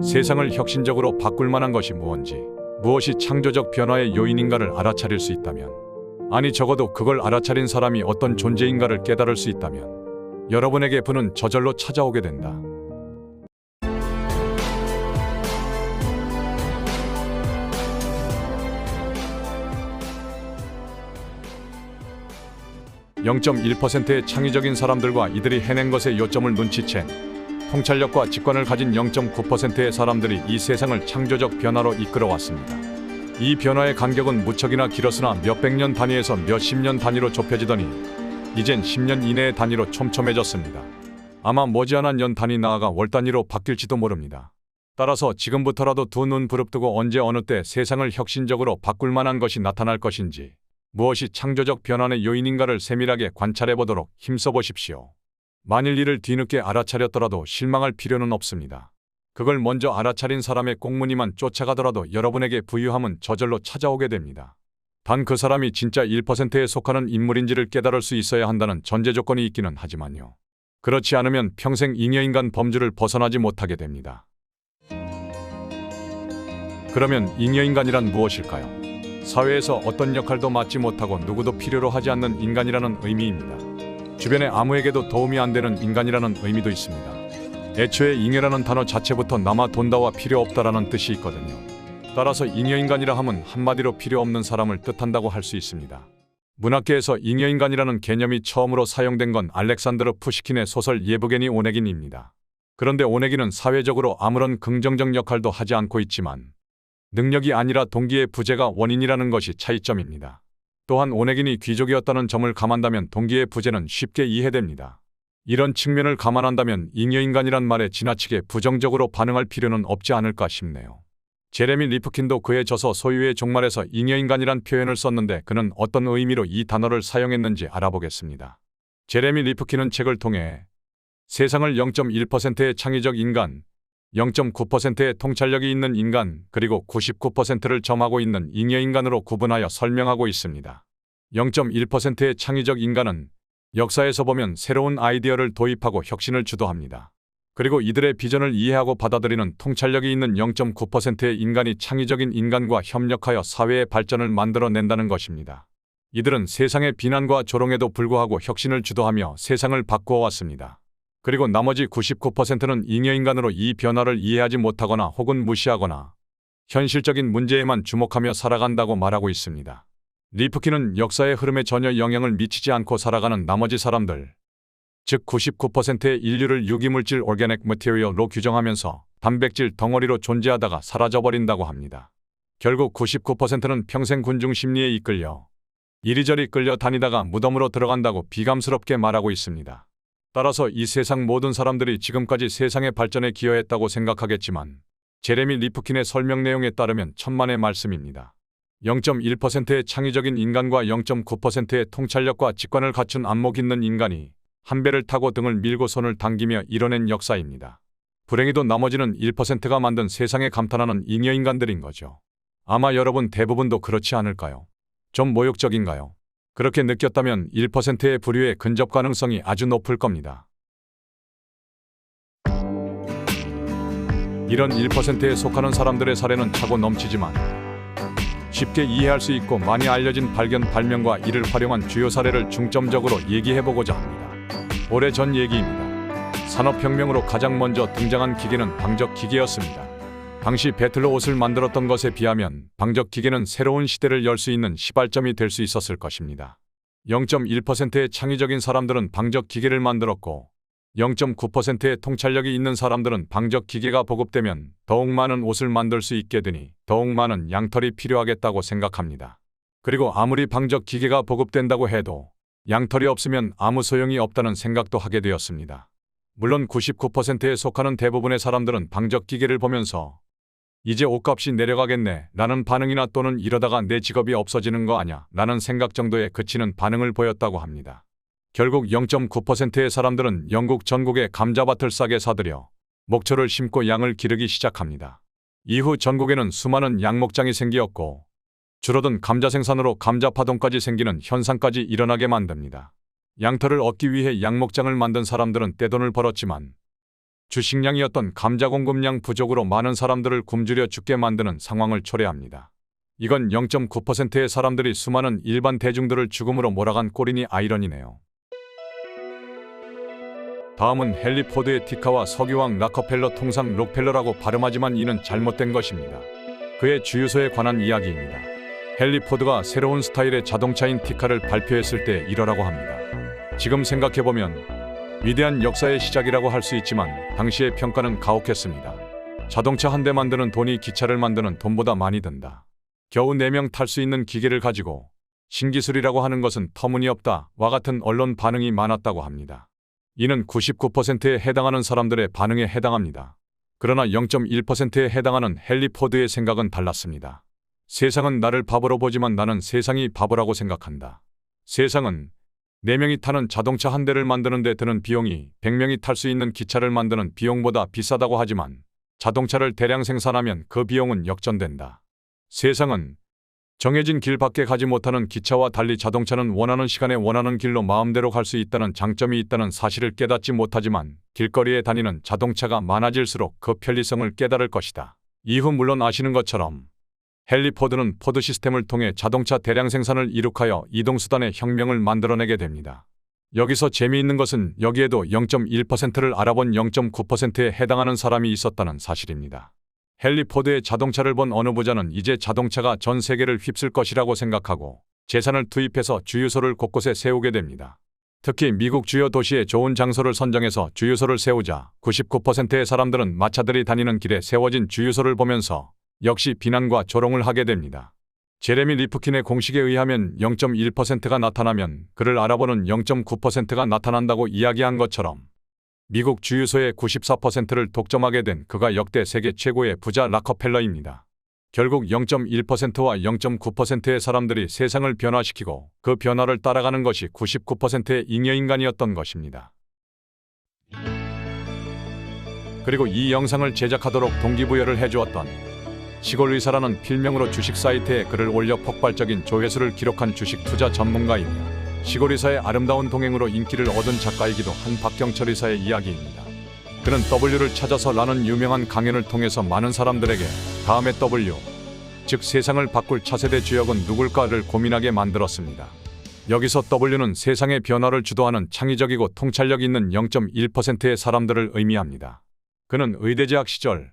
세상을 혁신적으로 바꿀 만한 것이 무엇인지, 무엇이 창조적 변화의 요인인가를 알아차릴 수 있다면, 아니 적어도 그걸 알아차린 사람이 어떤 존재인가를 깨달을 수 있다면 여러분에게 부는 저절로 찾아오게 된다. (0.1%의) 창의적인 사람들과 이들이 해낸 것의 요점을 눈치챈 통찰력과 직관을 가진 (0.9%의) 사람들이 이 세상을 창조적 변화로 이끌어왔습니다. 이 변화의 간격은 무척이나 길었으나 몇백 년 단위에서 몇십 년 단위로 좁혀지더니 이젠 10년 이내의 단위로 촘촘해졌습니다. 아마 머지않아 년 단위 나아가 월 단위로 바뀔지도 모릅니다. 따라서 지금부터라도 두 눈 부릅뜨고 언제 어느 때 세상을 혁신적으로 바꿀 만한 것이 나타날 것인지, 무엇이 창조적 변화의 요인인가를 세밀하게 관찰해 보도록 힘써 보십시오. 만일 이를 뒤늦게 알아차렸더라도 실망할 필요는 없습니다. 그걸 먼저 알아차린 사람의 꽁무니만 쫓아가더라도 여러분에게 부유함은 저절로 찾아오게 됩니다. 단 그 사람이 진짜 1%에 속하는 인물인지를 깨달을 수 있어야 한다는 전제 조건이 있기는 하지만요. 그렇지 않으면 평생 잉여인간 범주를 벗어나지 못하게 됩니다. 그러면 잉여인간이란 무엇일까요? 사회에서 어떤 역할도 맡지 못하고 누구도 필요로 하지 않는 인간이라는 의미입니다. 주변에 아무에게도 도움이 안 되는 인간이라는 의미도 있습니다. 애초에 잉여라는 단어 자체부터 남아 돈다와 필요 없다라는 뜻이 있거든요. 따라서 잉여인간이라 함은 한마디로 필요 없는 사람을 뜻한다고 할 수 있습니다. 문학계에서 잉여인간이라는 개념이 처음으로 사용된 건 알렉산드르 푸시킨의 소설 예브게니 오네긴입니다. 그런데 오네긴은 사회적으로 아무런 긍정적 역할도 하지 않고 있지만 능력이 아니라 동기의 부재가 원인이라는 것이 차이점입니다. 또한 오네긴이 귀족이었다는 점을 감안한다면 동기의 부재는 쉽게 이해됩니다. 이런 측면을 감안한다면 잉여인간이란 말에 지나치게 부정적으로 반응할 필요는 없지 않을까 싶네요. 제레미 리프킨도 그의 저서 소유의 종말에서 잉여인간이란 표현을 썼는데 그는 어떤 의미로 이 단어를 사용했는지 알아보겠습니다. 제레미 리프킨은 책을 통해 세상을 0.1%의 창의적 인간, 0.9%의 통찰력이 있는 인간, 그리고 99%를 점하고 있는 잉여인간으로 구분하여 설명하고 있습니다. 0.1%의 창의적 인간은 역사에서 보면 새로운 아이디어를 도입하고 혁신을 주도합니다. 그리고 이들의 비전을 이해하고 받아들이는 통찰력이 있는 0.9%의 인간이 창의적인 인간과 협력하여 사회의 발전을 만들어낸다는 것입니다. 이들은 세상의 비난과 조롱에도 불구하고 혁신을 주도하며 세상을 바꾸어 왔습니다. 그리고 나머지 99%는 잉여인간으로 이 변화를 이해하지 못하거나 혹은 무시하거나 현실적인 문제에만 주목하며 살아간다고 말하고 있습니다. 리프킨은 역사의 흐름에 전혀 영향을 미치지 않고 살아가는 나머지 사람들, 즉 99%의 인류를 유기물질 (organic material)로 규정하면서 단백질 덩어리로 존재하다가 사라져버린다고 합니다. 결국 99%는 평생 군중 심리에 이끌려 이리저리 끌려다니다가 무덤으로 들어간다고 비감스럽게 말하고 있습니다. 따라서 이 세상 모든 사람들이 지금까지 세상의 발전에 기여했다고 생각하겠지만 제레미 리프킨의 설명 내용에 따르면 천만의 말씀입니다. 0.1%의 창의적인 인간과 0.9%의 통찰력과 직관을 갖춘 안목 있는 인간이 한 배를 타고 등을 밀고 손을 당기며 이뤄낸 역사입니다. 불행히도 나머지는 1%가 만든 세상에 감탄하는 잉여인간들인 거죠. 아마 여러분 대부분도 그렇지 않을까요? 좀 모욕적인가요? 그렇게 느꼈다면 1%의 부류에 근접 가능성이 아주 높을 겁니다. 이런 1%에 속하는 사람들의 사례는 차고 넘치지만 쉽게 이해할 수 있고 많이 알려진 발견, 발명과 이를 활용한 주요 사례를 중점적으로 얘기해보고자 합니다. 오래전 얘기입니다. 산업혁명으로 가장 먼저 등장한 기계는 방적기계였습니다. 당시 배틀로 옷을 만들었던 것에 비하면 방적기계는 새로운 시대를 열 수 있는 시발점이 될 수 있었을 것입니다. 0.1%의 창의적인 사람들은 방적기계를 만들었고 0.9%의 통찰력이 있는 사람들은 방적기계가 보급되면 더욱 많은 옷을 만들 수 있게 되니 더욱 많은 양털이 필요하겠다고 생각합니다. 그리고 아무리 방적기계가 보급된다고 해도 양털이 없으면 아무 소용이 없다는 생각도 하게 되었습니다. 물론 99%에 속하는 대부분의 사람들은 방적기계를 보면서 이제 옷값이 내려가겠네 라는 반응이나 또는 이러다가 내 직업이 없어지는 거 아냐 라는 생각 정도에 그치는 반응을 보였다고 합니다. 결국 0.9%의 사람들은 영국 전국에 감자밭을 싸게 사들여 목초를 심고 양을 기르기 시작합니다. 이후 전국에는 수많은 양목장이 생기었고 줄어든 감자 생산으로 감자 파동까지 생기는 현상까지 일어나게 만듭니다. 양털을 얻기 위해 양목장을 만든 사람들은 떼돈을 벌었지만 주식량이었던 감자 공급량 부족으로 많은 사람들을 굶주려 죽게 만드는 상황을 초래합니다. 이건 0.9%의 사람들이 수많은 일반 대중들을 죽음으로 몰아간 꼴이니 아이러니네요. 다음은 헨리 포드의 티카와 석유왕 락커펠러, 통상 록펠러라고 발음하지만 이는 잘못된 것입니다. 그의 주유소에 관한 이야기입니다. 헨리 포드가 새로운 스타일의 자동차인 티카를 발표했을 때 이러라고 합니다. 지금 생각해보면 위대한 역사의 시작이라고 할 수 있지만 당시의 평가는 가혹했습니다. 자동차 한 대 만드는 돈이 기차를 만드는 돈보다 많이 든다. 겨우 4명 탈 수 있는 기계를 가지고 신기술이라고 하는 것은 터무니없다 와 같은 언론 반응이 많았다고 합니다. 이는 99%에 해당하는 사람들의 반응에 해당합니다. 그러나 0.1%에 해당하는 헨리 포드의 생각은 달랐습니다. 세상은 나를 바보로 보지만 나는 세상이 바보라고 생각한다. 세상은 4명이 타는 자동차 한 대를 만드는 데 드는 비용이 100명이 탈 수 있는 기차를 만드는 비용보다 비싸다고 하지만 자동차를 대량 생산하면 그 비용은 역전된다. 세상은 정해진 길 밖에 가지 못하는 기차와 달리 자동차는 원하는 시간에 원하는 길로 마음대로 갈 수 있다는 장점이 있다는 사실을 깨닫지 못하지만 길거리에 다니는 자동차가 많아질수록 그 편리성을 깨달을 것이다. 이후 물론 아시는 것처럼 헨리 포드는 포드 시스템을 통해 자동차 대량 생산을 이룩하여 이동수단의 혁명을 만들어내게 됩니다. 여기서 재미있는 것은 여기에도 0.1%를 알아본 0.9%에 해당하는 사람이 있었다는 사실입니다. 헨리 포드의 자동차를 본 어느 부자는 이제 자동차가 전 세계를 휩쓸 것이라고 생각하고 재산을 투입해서 주유소를 곳곳에 세우게 됩니다. 특히 미국 주요 도시의 좋은 장소를 선정해서 주유소를 세우자 99%의 사람들은 마차들이 다니는 길에 세워진 주유소를 보면서 역시 비난과 조롱을 하게 됩니다. 제레미 리프킨의 공식에 의하면 0.1%가 나타나면 그를 알아보는 0.9%가 나타난다고 이야기한 것처럼 미국 주유소의 94%를 독점하게 된 그가 역대 세계 최고의 부자 락커펠러입니다. 결국 0.1%와 0.9%의 사람들이 세상을 변화시키고 그 변화를 따라가는 것이 99%의 잉여인간이었던 것입니다. 그리고 이 영상을 제작하도록 동기부여를 해주었던 시골 의사라는 필명으로 주식 사이트에 글을 올려 폭발적인 조회수를 기록한 주식 투자 전문가이며 시골 의사의 아름다운 동행으로 인기를 얻은 작가이기도 한 박경철 의사의 이야기입니다. 그는 W를 찾아서 라는 유명한 강연을 통해서 많은 사람들에게 다음의 W, 즉 세상을 바꿀 차세대 주역은 누굴까를 고민하게 만들었습니다. 여기서 W는 세상의 변화를 주도하는 창의적이고 통찰력 있는 0.1%의 사람들을 의미합니다. 그는 의대 재학 시절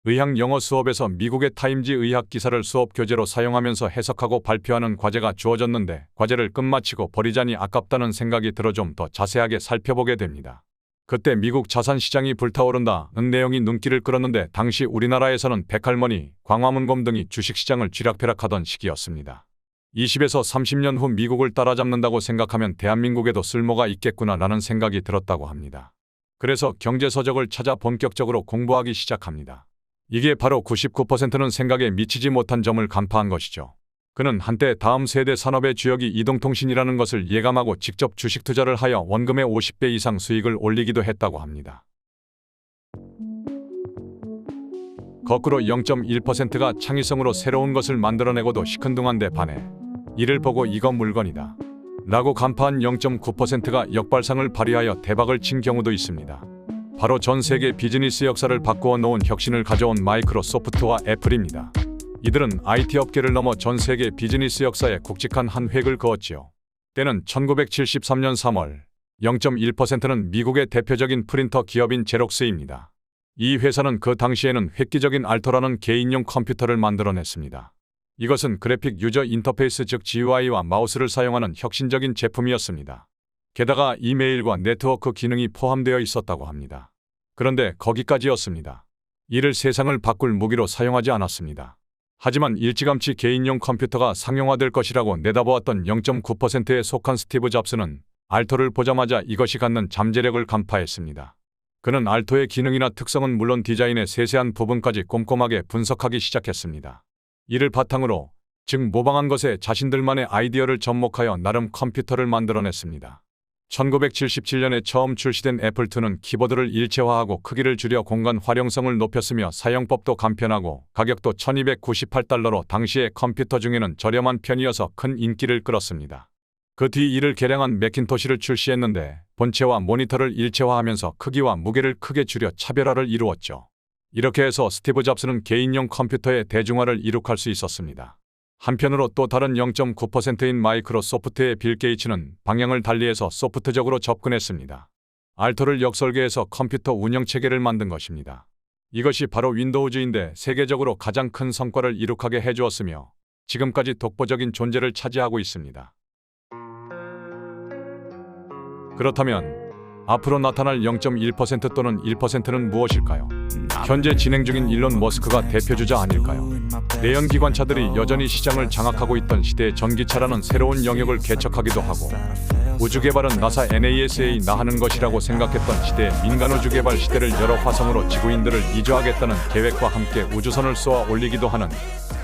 의학 영어 수업에서 미국의 타임지 의학 기사를 수업 교재로 사용하면서 해석하고 발표하는 과제가 주어졌는데 과제를 끝마치고 버리자니 아깝다는 생각이 들어 좀 더 자세하게 살펴보게 됩니다. 그때 미국 자산 시장이 불타오른다는 내용이 눈길을 끌었는데 당시 우리나라에서는 백할머니, 광화문곰 등이 주식시장을 쥐락펴락하던 시기였습니다. 20에서 30년 후 미국을 따라잡는다고 생각하면 대한민국에도 쓸모가 있겠구나라는 생각이 들었다고 합니다. 그래서 경제서적을 찾아 본격적으로 공부하기 시작합니다. 이게 바로 99%는 생각에 미치지 못한 점을 간파한 것이죠. 그는 한때 다음 세대 산업의 주역이 이동통신이라는 것을 예감하고 직접 주식 투자를 하여 원금의 50배 이상 수익을 올리기도 했다고 합니다. 거꾸로 0.1%가 창의성으로 새로운 것을 만들어내고도 시큰둥한데 반해 이를 보고 이건 물건이다 라고 간파한 0.9%가 역발상을 발휘하여 대박을 친 경우도 있습니다. 바로 전 세계 비즈니스 역사를 바꾸어 놓은 혁신을 가져온 마이크로소프트와 애플입니다. 이들은 IT 업계를 넘어 전 세계 비즈니스 역사에 굵직한 한 획을 그었지요. 때는 1973년 3월, 0.1%는 미국의 대표적인 프린터 기업인 제록스입니다. 이 회사는 그 당시에는 획기적인 알토라는 개인용 컴퓨터를 만들어냈습니다. 이것은 그래픽 유저 인터페이스 즉 GUI와 마우스를 사용하는 혁신적인 제품이었습니다. 게다가 이메일과 네트워크 기능이 포함되어 있었다고 합니다. 그런데 거기까지였습니다. 이를 세상을 바꿀 무기로 사용하지 않았습니다. 하지만 일찌감치 개인용 컴퓨터가 상용화될 것이라고 내다보았던 0.9%에 속한 스티브 잡스는 알토를 보자마자 이것이 갖는 잠재력을 간파했습니다. 그는 알토의 기능이나 특성은 물론 디자인의 세세한 부분까지 꼼꼼하게 분석하기 시작했습니다. 이를 바탕으로 즉 모방한 것에 자신들만의 아이디어를 접목하여 나름 컴퓨터를 만들어냈습니다. 1977년에 처음 출시된 애플2는 키보드를 일체화하고 크기를 줄여 공간 활용성을 높였으며 사용법도 간편하고 가격도 $1298로 당시의 컴퓨터 중에는 저렴한 편이어서 큰 인기를 끌었습니다. 그 뒤 이를 개량한 매킨토시를 출시했는데 본체와 모니터를 일체화하면서 크기와 무게를 크게 줄여 차별화를 이루었죠. 이렇게 해서 스티브 잡스는 개인용 컴퓨터의 대중화를 이룩할 수 있었습니다. 한편으로 또 다른 0.9%인 마이크로소프트의 빌 게이츠는 방향을 달리해서 소프트적으로 접근했습니다. 알토를 역설계해서 컴퓨터 운영체계를 만든 것입니다. 이것이 바로 윈도우즈인데 세계적으로 가장 큰 성과를 이룩하게 해주었으며 지금까지 독보적인 존재를 차지하고 있습니다. 그렇다면 앞으로 나타날 0.1% 또는 1%는 무엇일까요? 현재 진행 중인 일론 머스크가 대표주자 아닐까요? 내연기관차들이 여전히 시장을 장악하고 있던 시대에 전기차라는 새로운 영역을 개척하기도 하고 우주개발은 나사 NASA에 나하는 것이라고 생각했던 시대에 민간우주개발 시대를 열어 화성으로 지구인들을 이주하겠다는 계획과 함께 우주선을 쏘아 올리기도 하는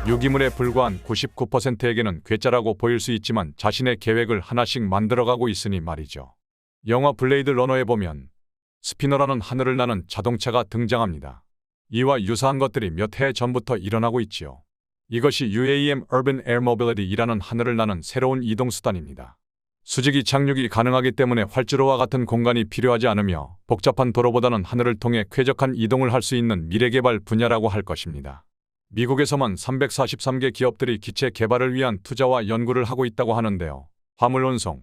유기물에 불과한 99%에게는 괴짜라고 보일 수 있지만 자신의 계획을 하나씩 만들어가고 있으니 말이죠. 영화 블레이드 러너에 보면 스피너라는 하늘을 나는 자동차가 등장합니다. 이와 유사한 것들이 몇 해 전부터 일어나고 있지요. 이것이 UAM Urban Air Mobility이라는 하늘을 나는 새로운 이동수단입니다. 수직이 착륙이 가능하기 때문에 활주로와 같은 공간이 필요하지 않으며 복잡한 도로보다는 하늘을 통해 쾌적한 이동을 할 수 있는 미래개발 분야라고 할 것입니다. 미국에서만 343개 기업들이 기체 개발을 위한 투자와 연구를 하고 있다고 하는데요. 화물 운송,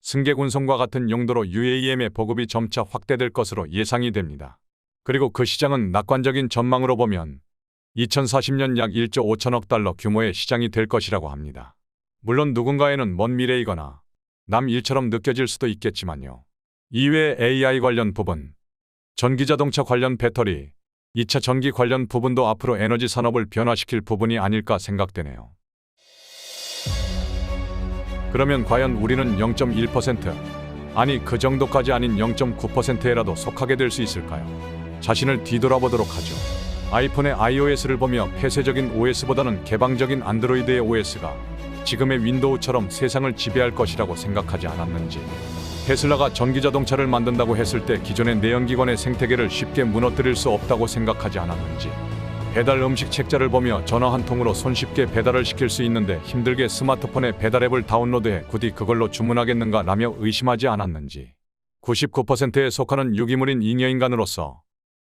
승객 운송과 같은 용도로 UAM의 보급이 점차 확대될 것으로 예상이 됩니다. 그리고 그 시장은 낙관적인 전망으로 보면 2040년 약 1조 5천억 달러 규모의 시장이 될 것이라고 합니다. 물론 누군가에는 먼 미래이거나 남 일처럼 느껴질 수도 있겠지만요. 이외에 AI 관련 부분, 전기자동차 관련 배터리, 2차 전기 관련 부분도 앞으로 에너지 산업을 변화시킬 부분이 아닐까 생각되네요. 그러면 과연 우리는 0.1%, 아니 그 정도까지 아닌 0.9%에라도 속하게 될 수 있을까요? 자신을 뒤돌아보도록 하죠. 아이폰의 iOS를 보며 폐쇄적인 OS보다는 개방적인 안드로이드의 OS가 지금의 윈도우처럼 세상을 지배할 것이라고 생각하지 않았는지, 테슬라가 전기자동차를 만든다고 했을 때 기존의 내연기관의 생태계를 쉽게 무너뜨릴 수 없다고 생각하지 않았는지, 배달 음식 책자를 보며 전화 한 통으로 손쉽게 배달을 시킬 수 있는데 힘들게 스마트폰에 배달 앱을 다운로드해 굳이 그걸로 주문하겠는가 라며 의심하지 않았는지, 99%에 속하는 유기물인 잉여인간으로서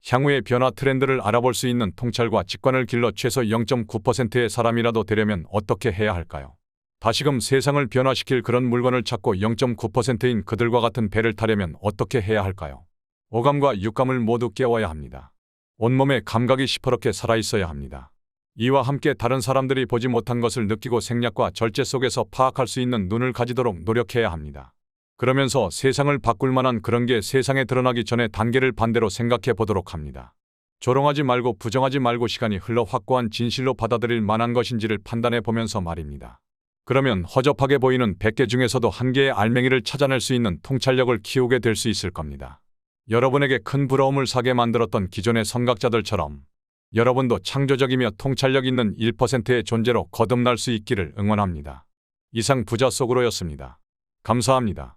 향후의 변화 트렌드를 알아볼 수 있는 통찰과 직관을 길러 최소 0.9%의 사람이라도 되려면 어떻게 해야 할까요? 다시금 세상을 변화시킬 그런 물건을 찾고 0.9%인 그들과 같은 배를 타려면 어떻게 해야 할까요? 오감과 육감을 모두 깨워야 합니다. 온몸의 감각이 시퍼렇게 살아있어야 합니다. 이와 함께 다른 사람들이 보지 못한 것을 느끼고 생략과 절제 속에서 파악할 수 있는 눈을 가지도록 노력해야 합니다. 그러면서 세상을 바꿀 만한 그런 게 세상에 드러나기 전에 단계를 반대로 생각해 보도록 합니다. 조롱하지 말고 부정하지 말고 시간이 흘러 확고한 진실로 받아들일 만한 것인지를 판단해 보면서 말입니다. 그러면 허접하게 보이는 100개 중에서도 한 개의 알맹이를 찾아낼 수 있는 통찰력을 키우게 될 수 있을 겁니다. 여러분에게 큰 부러움을 사게 만들었던 기존의 선각자들처럼 여러분도 창조적이며 통찰력 있는 1%의 존재로 거듭날 수 있기를 응원합니다. 이상 부자 속으로였습니다. 감사합니다.